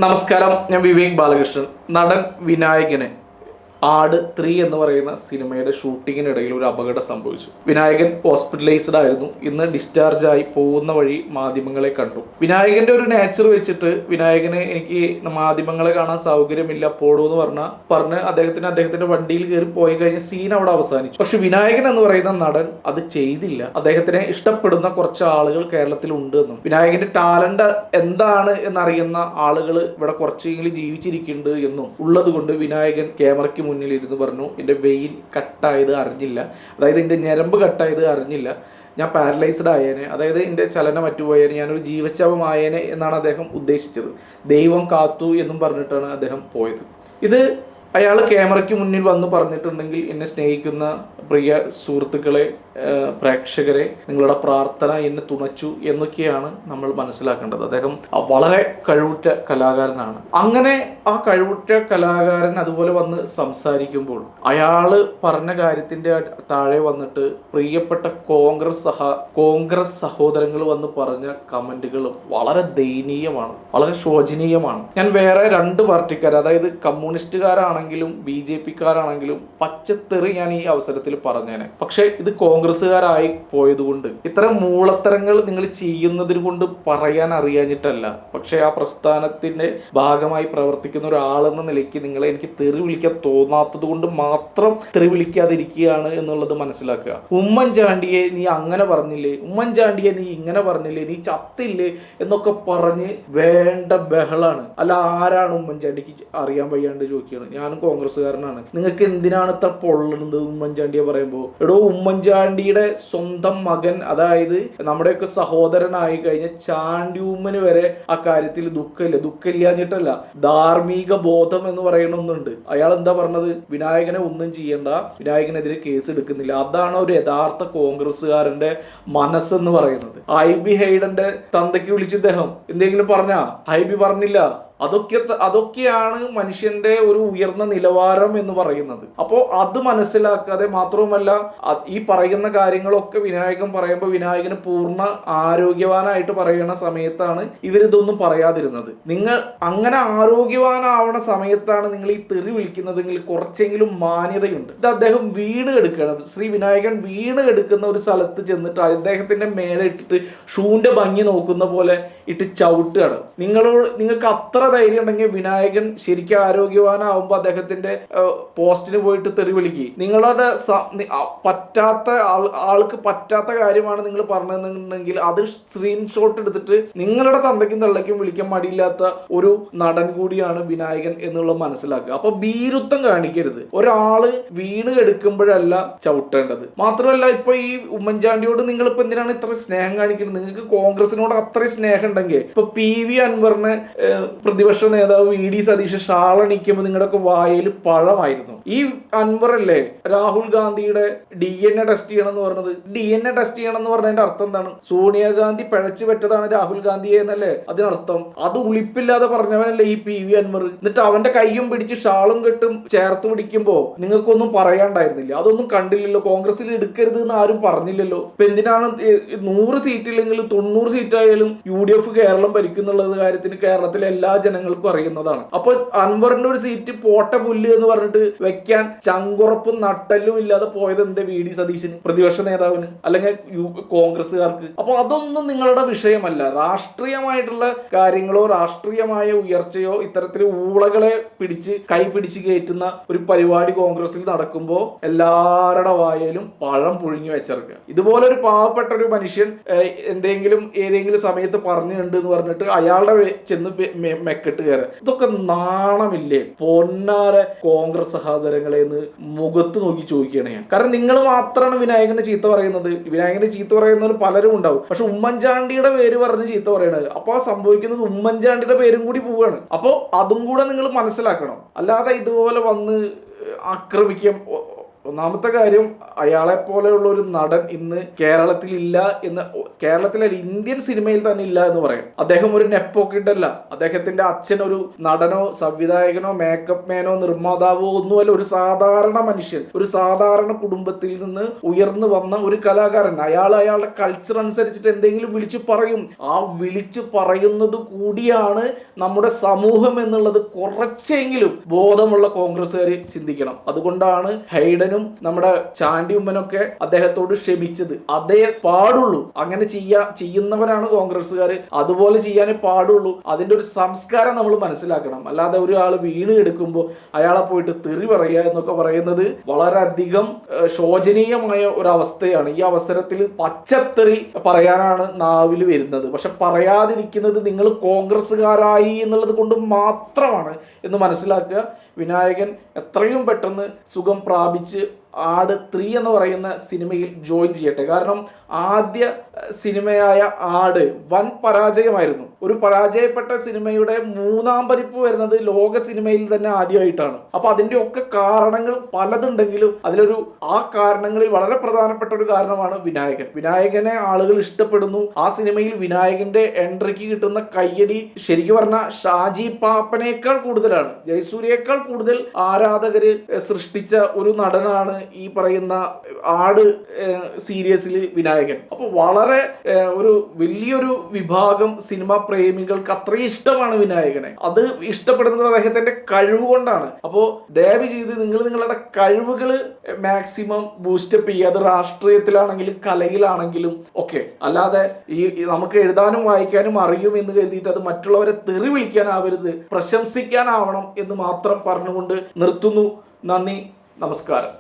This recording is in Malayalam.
നമസ്കാരം, ഞാൻ വിവേക് ബാലകൃഷ്ണൻ. നടൻ വിനായകന് ആട് 3 എന്ന് പറയുന്ന സിനിമയുടെ ഷൂട്ടിങ്ങിനിടയിൽ ഒരു അപകടം സംഭവിച്ചു. വിനായകൻ ഹോസ്പിറ്റലൈസ്ഡ് ആയിരുന്നു. ഇന്ന് ഡിസ്ചാർജ് ആയി പോകുന്ന വഴി മാധ്യമങ്ങളെ കണ്ടു. വിനായകന്റെ ഒരു നേച്ചർ വെച്ചിട്ട് വിനായകന് എനിക്ക് മാധ്യമങ്ങളെ കാണാൻ സൗകര്യമില്ല, പോടൂ എന്ന് പറഞ്ഞ് അദ്ദേഹത്തിന്റെ വണ്ടിയിൽ കയറി പോയി കഴിഞ്ഞ സീൻ അവിടെ അവസാനിച്ചു. പക്ഷെ വിനായകൻ എന്ന് പറയുന്ന നടൻ അത് ചെയ്തില്ല. അദ്ദേഹത്തിനെ ഇഷ്ടപ്പെടുന്ന കുറച്ച് ആളുകൾ കേരളത്തിൽ ഉണ്ട് എന്നും വിനായകന്റെ ടാലന്റ് എന്താണ് എന്നറിയുന്ന ആളുകൾ ഇവിടെ കുറച്ചെങ്കിലും ജീവിച്ചിരിക്കുന്നുണ്ട് എന്നും ഉള്ളത് കൊണ്ട് വിനായകൻ ക്യാമറയ്ക്ക് മുന്നിൽ ഇരുന്ന് പറഞ്ഞു, എൻ്റെ വെയിൻ കട്ടായത് അറിഞ്ഞില്ല, അതായത് എൻ്റെ ഞരമ്പ് കട്ടായത് അറിഞ്ഞില്ല, ഞാൻ പാരലൈസ്ഡ് ആയേനെ, അതായത് എൻ്റെ ചലനം മറ്റുപോയേനെ, ഞാനൊരു ജീവച്ഛവമായേനെ എന്നാണ് അദ്ദേഹം ഉദ്ദേശിച്ചത്. ദൈവം കാത്തു എന്നും പറഞ്ഞിട്ടാണ് അദ്ദേഹം പോയത്. ഇത് അയാൾ ക്യാമറയ്ക്ക് മുന്നിൽ വന്ന് പറഞ്ഞിട്ടുണ്ടെങ്കിൽ എന്നെ സ്നേഹിക്കുന്ന പ്രിയ സുഹൃത്തുക്കളെ, പ്രേക്ഷകരെ, നിങ്ങളുടെ പ്രാർത്ഥന എന്നെ തുണച്ചു എന്നൊക്കെയാണ് നമ്മൾ മനസ്സിലാക്കേണ്ടത്. അദ്ദേഹം വളരെ കഴിവുറ്റ കലാകാരനാണ്. അങ്ങനെ ആ കഴിവുറ്റ കലാകാരൻ അതുപോലെ വന്ന് സംസാരിക്കുമ്പോൾ അയാൾ പറഞ്ഞ കാര്യത്തിന്റെ താഴെ വന്നിട്ട് പ്രിയപ്പെട്ട കോൺഗ്രസ് സഹോദരങ്ങൾ വന്ന് പറഞ്ഞ കമന്റുകൾ വളരെ ദയനീയമാണ്, വളരെ ശോചനീയമാണ്. ഞാൻ വേറെ 2 പാർട്ടിക്കാർ, അതായത് കമ്മ്യൂണിസ്റ്റുകാരാണെങ്കിലും BJP-ക്കാരാണെങ്കിലും പച്ചത്തെറി ഞാൻ ഈ അവസരത്തിൽ പറഞ്ഞേനെ. പക്ഷെ ഇത് കോൺഗ്രസ്സുകാരായി പോയതുകൊണ്ട് ഇത്തരം മൂളത്തരങ്ങൾ നിങ്ങൾ ചെയ്യുന്നതിന് കൊണ്ട് പറയാൻ അറിയാഞ്ഞിട്ടല്ല, പക്ഷെ ആ പ്രസ്ഥാനത്തിന്റെ ഭാഗമായി പ്രവർത്തിക്കുന്ന ഒരാളെന്ന നിലയ്ക്ക് നിങ്ങളെ എനിക്ക് തെറി വിളിക്കാൻ തോന്നാത്തത് കൊണ്ട് മാത്രം തെറി വിളിക്കാതിരിക്കുകയാണ് എന്നുള്ളത് മനസ്സിലാക്കുക. ഉമ്മൻചാണ്ടിയെ നീ അങ്ങനെ പറഞ്ഞില്ലേ, ഉമ്മൻചാണ്ടിയെ നീ ഇങ്ങനെ പറഞ്ഞില്ലേ, നീ ചത്തില്ലേ എന്നൊക്കെ പറഞ്ഞ് വേണ്ട ബഹളാണ്. അല്ല, ആരാണ് ഉമ്മൻചാണ്ടിക്ക് അറിയാൻ വയ്യാണ്ട് ചോദിക്കുകയാണ്. ഞാനും കോൺഗ്രസ്സുകാരനാണ്, നിങ്ങൾക്ക് എന്തിനാണ് ഇത്ര പൊള്ളുന്നത് ഉമ്മൻചാണ്ടിയെ പറയുമ്പോൾ? എടോ, ഉമ്മൻചാണ്ടിയുടെ സ്വന്തം മകൻ, അതായത് നമ്മുടെയൊക്കെ സഹോദരനായി കഴിഞ്ഞ ചാണ്ടിയുമ്മന് വരെ ആ കാര്യത്തിൽ ദുഃഖമില്ലാഞ്ഞിട്ടല്ല, ധാർമ്മിക ബോധം എന്ന് പറയുന്ന ഒന്നുണ്ട്. അയാൾ എന്താ പറഞ്ഞത്? വിനായകനെ ഒന്നും ചെയ്യണ്ട, വിനായകനെതിരെ കേസ് എടുക്കുന്നില്ല. അതാണ് ഒരു യഥാർത്ഥ കോൺഗ്രസ്സുകാരന്റെ മനസ്സെന്ന് പറയുന്നത്. IB ഹൈഡന്റെ തന്തയ്ക്ക് വിളിച്ച് ഇദ്ദേഹം എന്തെങ്കിലും പറഞ്ഞാ? IB പറഞ്ഞില്ല. അതൊക്കെയാണ് മനുഷ്യന്റെ ഒരു ഉയർന്ന നിലവാരം എന്ന് പറയുന്നത്. അപ്പോൾ അത് മനസ്സിലാക്കാതെ, മാത്രവുമല്ല ഈ പറയുന്ന കാര്യങ്ങളൊക്കെ വിനായകൻ പറയുമ്പോൾ വിനായകന് പൂർണ്ണ ആരോഗ്യവാനായിട്ട് പറയുന്ന സമയത്താണ് ഇവരിതൊന്നും പറയാതിരുന്നത്. നിങ്ങൾ അങ്ങനെ ആരോഗ്യവാനാവണ സമയത്താണ് നിങ്ങൾ ഈ തെറി വിളിക്കുന്നതെങ്കിൽ കുറച്ചെങ്കിലും മാന്യതയുണ്ട്. ഇത് അദ്ദേഹം വീണ് കെടുക്കുകയാണ്. ശ്രീ വിനായകൻ വീണ് കെടുക്കുന്ന ഒരു സ്ഥലത്ത് ചെന്നിട്ട് അദ്ദേഹത്തിന്റെ മേലെ ഇട്ടിട്ട് ഷൂന്റെ ഭംഗി നോക്കുന്ന പോലെ ഇട്ട് ചവിട്ടുകയാണ്. നിങ്ങൾക്ക് അത്ര ധൈര്യം ഉണ്ടെങ്കിൽ വിനായകൻ ശരിക്കും ആരോഗ്യവാനാവുമ്പോൾ അദ്ദേഹത്തിന്റെ പോസ്റ്റിന് പോയിട്ട് തെറി വിളിക്കുക. നിങ്ങളുടെ ആൾക്ക് പറ്റാത്ത കാര്യമാണ് നിങ്ങൾ പറഞ്ഞതെന്നുണ്ടെങ്കിൽ അത് സ്ക്രീൻഷോട്ട് എടുത്തിട്ട് നിങ്ങളുടെ തന്തയ്ക്കും തള്ളയ്ക്കും വിളിക്കാൻ മടിയില്ലാത്ത ഒരു നടൻ കൂടിയാണ് വിനായകൻ എന്നുള്ളത് മനസ്സിലാക്കുക. അപ്പൊ ഭീരുത്വം കാണിക്കരുത്. ഒരാള് വീണ് കെടുക്കുമ്പോഴല്ല ചവിട്ടേണ്ടത്. മാത്രമല്ല, ഇപ്പൊ ഈ ഉമ്മൻചാണ്ടിയോട് നിങ്ങളിപ്പോ എന്തിനാണ് ഇത്ര സ്നേഹം കാണിക്കുന്നത്? നിങ്ങൾക്ക് കോൺഗ്രസിനോട് അത്രയും സ്നേഹം ഉണ്ടെങ്കിൽ ഇപ്പൊ PV അൻവറിന് പ്രതിപക്ഷ നേതാവ് VD സതീഷ് ഷാളണിക്കുമ്പോൾ നിങ്ങളുടെയൊക്കെ വായിൽ പഴമായിരുന്നു. ഈ അൻവറല്ലേ രാഹുൽ ഗാന്ധിയുടെ DNA ടെസ്റ്റ് ചെയ്യണം എന്ന് പറഞ്ഞത്? DNA ടെസ്റ്റ് ചെയ്യണം എന്ന് പറഞ്ഞതിന്റെ അർത്ഥം എന്താണ്? സോണിയാഗാന്ധി പിഴച്ചു പറ്റതാണ് രാഹുൽ ഗാന്ധിയെ എന്നല്ലേ അതിനർത്ഥം? അത് ഉളിപ്പില്ലാതെ പറഞ്ഞവനല്ലേ ഈ PV അൻവർ. എന്നിട്ട് അവന്റെ കയ്യും പിടിച്ച് ഷാളും കെട്ടും ചേർത്ത് പിടിക്കുമ്പോ നിങ്ങൾക്കൊന്നും പറയാണ്ടായിരുന്നില്ല? അതൊന്നും കണ്ടില്ലല്ലോ. കോൺഗ്രസിൽ എടുക്കരുത് എന്ന് ആരും പറഞ്ഞില്ലല്ലോ. ഇപ്പൊ എന്തിനാണ് 100 സീറ്റില്ലെങ്കിൽ 90 സീറ്റായാലും UDF കേരളം ഭരിക്കുന്നുള്ളത് കാര്യത്തിന് കേരളത്തിലെ എല്ലാ ജനങ്ങൾക്കും അറിയുന്നതാണ്. അപ്പോൾ അൻവറിന്റെ ഒരു സീറ്റ് പോട്ട പുല്ല് എന്ന് പറഞ്ഞിട്ട് വെക്കാൻ ചങ്കുറപ്പും നട്ടല്ലും ഇല്ലാതെ പോയത് എന്തേ VD സതീശന്, പ്രതിപക്ഷ നേതാവിന്, അല്ലെങ്കിൽ കോൺഗ്രസ്സുകാർക്ക്? അപ്പൊ അതൊന്നും നിങ്ങളുടെ വിഷയമല്ല. രാഷ്ട്രീയമായിട്ടുള്ള കാര്യങ്ങളോ രാഷ്ട്രീയമായ ഉയർച്ചയോ ഇത്തരത്തിൽ ഊളകളെ കൈ പിടിച്ച് കയറ്റുന്ന ഒരു പരിപാടി കോൺഗ്രസിൽ നടക്കുമ്പോൾ എല്ലാവരുടെ വായയിലും പഴം പുഴുങ്ങി വെച്ചിറക്കുക. ഇതുപോലെ ഒരു പാവപ്പെട്ട ഒരു മനുഷ്യൻ ഏതെങ്കിലും സമയത്ത് പറഞ്ഞിട്ടുണ്ട് എന്ന് പറഞ്ഞിട്ട് അയാളുടെ ചെന്ന് മെക്കെട്ട് കയറുക, ഇതൊക്കെ നാണമില്ലേ? പൊന്നാരെ കോൺഗ്രസ് സഹോദരങ്ങളെ എന്ന് മുഖത്ത് നോക്കി ചോദിക്കണേ. കാരണം നിങ്ങൾ മാത്രമാണ് വിനായകനെ ചീത്ത പറയുന്നത്. വിനായകനെ ചീത്ത പറയുന്നവർ പലരും ഉണ്ടാവും. പക്ഷെ ഉമ്മൻചാണ്ടിയുടെ പേര് പറഞ്ഞ് ചീത്ത പറയണത്, അപ്പോൾ സംഭവിക്കുന്നത് ഉമ്മൻചാണ്ടിയുടെ പേരും കൂടി പോവുകയാണ്. അപ്പോൾ അതും കൂടെ നിങ്ങൾ മനസ്സിലാക്കണം. അല്ലാതെ ഇതുപോലെ വന്ന് ആക്രമിക്കാം ഒന്നാമത്തെ കാര്യം, അയാളെ പോലെയുള്ള ഒരു നടൻ ഇന്ന് കേരളത്തിൽ ഇല്ല എന്ന്, കേരളത്തിലെ ഇന്ത്യൻ സിനിമയിൽ തന്നെ ഇല്ല എന്ന് പറയാം. അദ്ദേഹം ഒരു നെപ്പോക്കിട്ടല്ല. അദ്ദേഹത്തിന്റെ അച്ഛൻ ഒരു നടനോ സംവിധായകനോ മേക്കപ്പ് മാനോ നിർമ്മാതാവോ ഒന്നുമല്ല. ഒരു സാധാരണ മനുഷ്യൻ, ഒരു സാധാരണ കുടുംബത്തിൽ നിന്ന് ഉയർന്നു വന്ന ഒരു കലാകാരൻ. അയാളുടെ കൾച്ചർ അനുസരിച്ചിട്ട് എന്തെങ്കിലും വിളിച്ചു പറയും. ആ വിളിച്ചു പറയുന്നത് കൂടിയാണ് നമ്മുടെ സമൂഹം എന്നുള്ളത് കുറച്ചെങ്കിലും ബോധമുള്ള കോൺഗ്രസ്സുകാർ ചിന്തിക്കണം. അതുകൊണ്ടാണ് ഹൈഡനും നമ്മുടെ ചാണ്ടി ഉമ്മനൊക്കെ അദ്ദേഹത്തോട് ക്ഷമിച്ചത്. അതേ പാടുള്ളൂ. അങ്ങനെ ചെയ്യുന്നവരാണ് കോൺഗ്രസ്സുകാർ. അതുപോലെ ചെയ്യാനേ പാടുള്ളൂ. അതിന്റെ ഒരു സംസ്കാരം നമ്മൾ മനസ്സിലാക്കണം. അല്ലാതെ ഒരാൾ വീണ് എടുക്കുമ്പോൾ അയാളെ പോയിട്ട് തെറി പറയുക എന്നൊക്കെ പറയുന്നത് വളരെയധികം ശോചനീയമായ ഒരു അവസ്ഥയാണ്. ഈ അവസരത്തിൽ പച്ചത്തെറി പറയാനാണ് നാവിൽ വരുന്നത്. പക്ഷെ പറയാതിരിക്കുന്നത് നിങ്ങൾ കോൺഗ്രസ്സുകാരായി എന്നുള്ളത് കൊണ്ട് മാത്രമാണ് എന്ന് മനസ്സിലാക്കുക. വിനായകൻ എത്രയും പെട്ടെന്ന് സുഖം പ്രാപിച്ച് ആട് 3 എന്ന് പറയുന്ന സിനിമയിൽ ജോയിൻ ചെയ്യട്ടെ. കാരണം ആദ്യ സിനിമയായ ആട് വൻ പരാജയമായിരുന്നു. ഒരു പരാജയപ്പെട്ട സിനിമയുടെ 3ാം പതിപ്പ് വരുന്നത് ലോക സിനിമയിൽ തന്നെ ആദ്യമായിട്ടാണ്. അപ്പൊ അതിന്റെ ഒക്കെ കാരണങ്ങൾ പലതുണ്ടെങ്കിലും ആ കാരണങ്ങളിൽ വളരെ പ്രധാനപ്പെട്ട ഒരു കാരണമാണ് വിനായകൻ. വിനായകനെ ആളുകൾ ഇഷ്ടപ്പെടുന്നു. ആ സിനിമയിൽ വിനായകന്റെ എൻട്രിക്ക് കിട്ടുന്ന കയ്യടി ശരിക്കും പറഞ്ഞാൽ ഷാജി പാപ്പനേക്കാൾ കൂടുതലാണ്. ജയസൂര്യയേക്കാൾ കൂടുതൽ ആരാധകര് സൃഷ്ടിച്ച ഒരു നടനാണ് ഈ പറയുന്ന ആട് സീരീസിൽ വിനായകൻ. അപ്പൊ വളരെ ഒരു വലിയൊരു വിഭാഗം സിനിമാ പ്രേമികൾക്ക് അത്രയും ഇഷ്ടമാണ് വിനായകനെ. അത് ഇഷ്ടപ്പെടുന്നത് അദ്ദേഹത്തിന്റെ കഴിവ് കൊണ്ടാണ്. അപ്പോൾ ദയവ് ചെയ്ത് നിങ്ങളുടെ കഴിവുകൾ മാക്സിമം ബൂസ്റ്റപ്പ് ചെയ്യുക. അത് രാഷ്ട്രീയത്തിലാണെങ്കിലും കലയിലാണെങ്കിലും ഒക്കെ. അല്ലാതെ ഈ നമുക്ക് എഴുതാനും വായിക്കാനും അറിയും എന്ന് കരുതിയിട്ട് അത് മറ്റുള്ളവരെ തെറി വിളിക്കാനാവരുത്, പ്രശംസിക്കാനാവണം എന്ന് മാത്രം പറഞ്ഞുകൊണ്ട് നിർത്തുന്നു. നന്ദി, നമസ്കാരം.